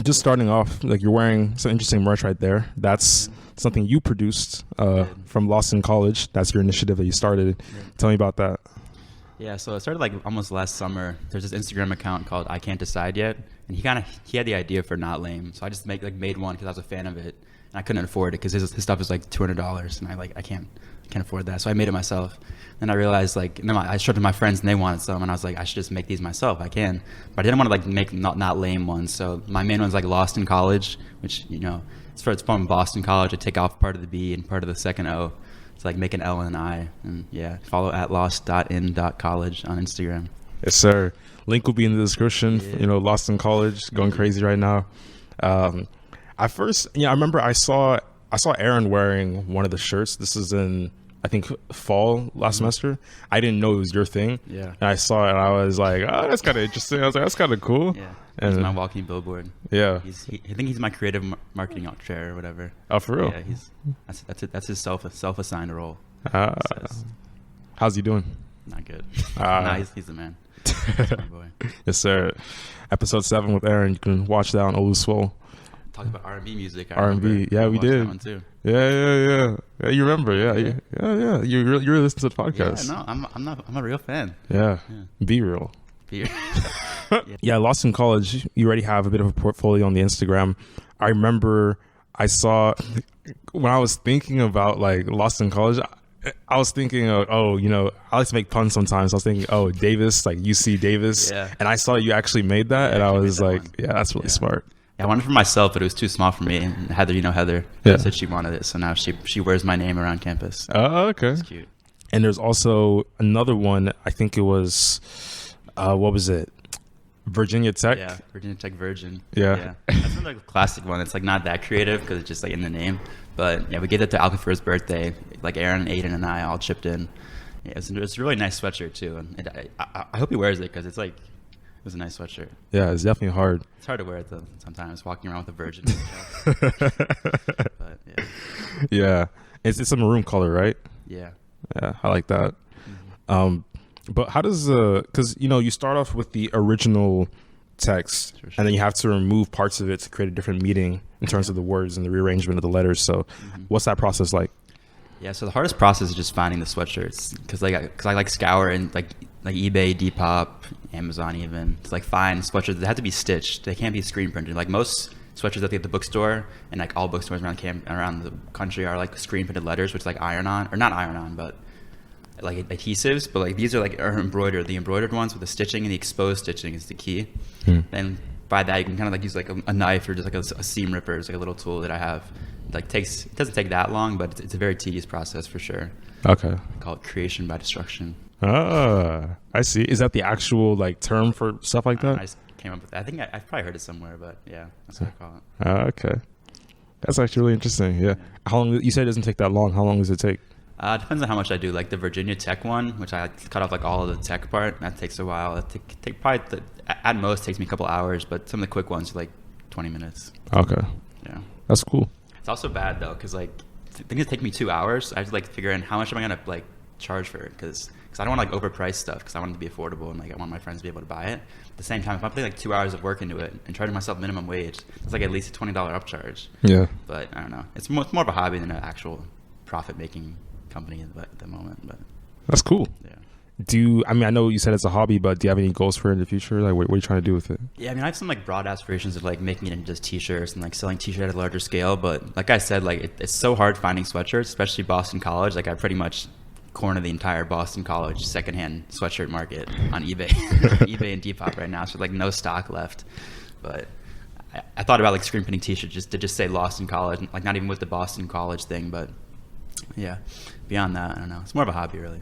just starting off, like you're wearing some interesting merch right there. That's something you produced from Lost in College. That's your initiative that you started. Tell me about that. Yeah, so it started like almost last summer. There's this Instagram account called I Can't Decide Yet, and he had the idea for Not Lame. So I just made one because I was a fan of it, and I couldn't afford it because his stuff is like $200, and I can't afford that. So I made it myself. Then I realized and then I showed it to my friends, and they wanted some, and I was like, I should just make these myself. I can, but I didn't want to make not lame ones. So my main one's like Lost in College, which it's from Boston College. I take off part of the B and part of the second O. It's like make an L and an I, and follow at lost.in.college on Instagram. Yes, sir. Link will be in the description. Yeah. Lost in College, going crazy right now. I remember I saw Aaron wearing one of the shirts. This is in, I think, fall last semester. I didn't know it was your thing. Yeah. And I saw it and I was like, oh, that's kind of interesting. I was like, that's kind of cool. Yeah. And he's my walking billboard. Yeah. I think he's my creative marketing chair or whatever. Oh, for real? Yeah, that's his self-assigned role. How's he doing? Not good. He's the man. That's my boy. Yes, sir. Episode 7 with Aaron. You can watch that on Oluswole. Talk about R&B music. R&B, yeah, we did. That one too. Yeah. You remember? Yeah. You really listen to the podcast. Yeah, no, I'm a real fan. Yeah. Be real. Yeah, Lost in College. You already have a bit of a portfolio on the Instagram. I remember I saw when I was thinking about like Lost in College. I was thinking of, I like to make puns sometimes. I was thinking, Davis, like UC Davis. Yeah. And I saw you actually made that, and I was like, that's really smart. Yeah, I wanted it for myself, but it was too small for me. And Heather said she wanted it, so now she wears my name around campus. Oh, okay. It's cute. And there's also another one. I think it was, what was it? Virginia Tech. Yeah, Virginia Tech Virgin. Yeah. That's another classic one. It's like not that creative because it's just like in the name. But yeah, we gave that to Alka for his birthday. Like Aaron, Aiden, and I all chipped in. Yeah, it's a really nice sweatshirt too, and I hope he wears it because it's like. It was a nice sweatshirt. Yeah, it's definitely hard. It's hard to wear it though. Sometimes walking around with a virgin. But yeah, it's a maroon color, right? Yeah, I like that. Mm-hmm. But how does because you start off with the original text, sure. And then you have to remove parts of it to create a different meaning in terms of the words and the rearrangement of the letters. So, what's that process like? Yeah, so the hardest process is just finding the sweatshirts because I like scour and like eBay, Depop, Amazon even to like find sweatshirts that have to be stitched. They can't be screen printed. Like most sweatshirts that they at the bookstore and like all bookstores around the country are like screen printed letters, which like not iron on, but like adhesives. But like these are embroidered. The embroidered ones with the stitching and the exposed stitching is the key. And by that you can kind of like use like a knife or just like a seam ripper. It's like a little tool that I have. It doesn't take that long, but it's a very tedious process for sure. Okay. I call it creation by destruction. I see. Is that the actual like term for stuff like that? I just came up with that. I think I've probably heard it somewhere, but yeah, that's what I call it. Okay. That's actually really interesting. Yeah. How long? You said it doesn't take that long. How long does it take? It depends on how much I do. Like the Virginia Tech one, which I cut off like all of the tech part. That takes a while. Take probably at most takes me a couple hours, but some of the quick ones are like 20 minutes. Okay. Yeah. That's cool. It's also bad though, because like things take me 2 hours. I have to like figure out how much am I gonna like charge for it, because I don't want to like overprice stuff because I want it to be affordable and like I want my friends to be able to buy it. At the same time, if I'm putting like 2 hours of work into it and charging myself minimum wage, it's like at least a $20 upcharge. Yeah. But I don't know. It's more of a hobby than an actual profit-making company at the moment. But that's cool. Yeah. I know you said it's a hobby, but do you have any goals for it in the future? Like, what are you trying to do with it? Yeah, I mean, I have some like broad aspirations of like making it into just t-shirts and like selling t-shirts at a larger scale. But like I said, like it's so hard finding sweatshirts, especially Boston College. Like I pretty much corner the entire Boston College secondhand sweatshirt market on eBay, eBay and Depop right now. So like no stock left. But I thought about like screen printing t-shirts just to say Lost in College, like not even with the Boston College thing, but yeah, beyond that, I don't know. It's more of a hobby, really.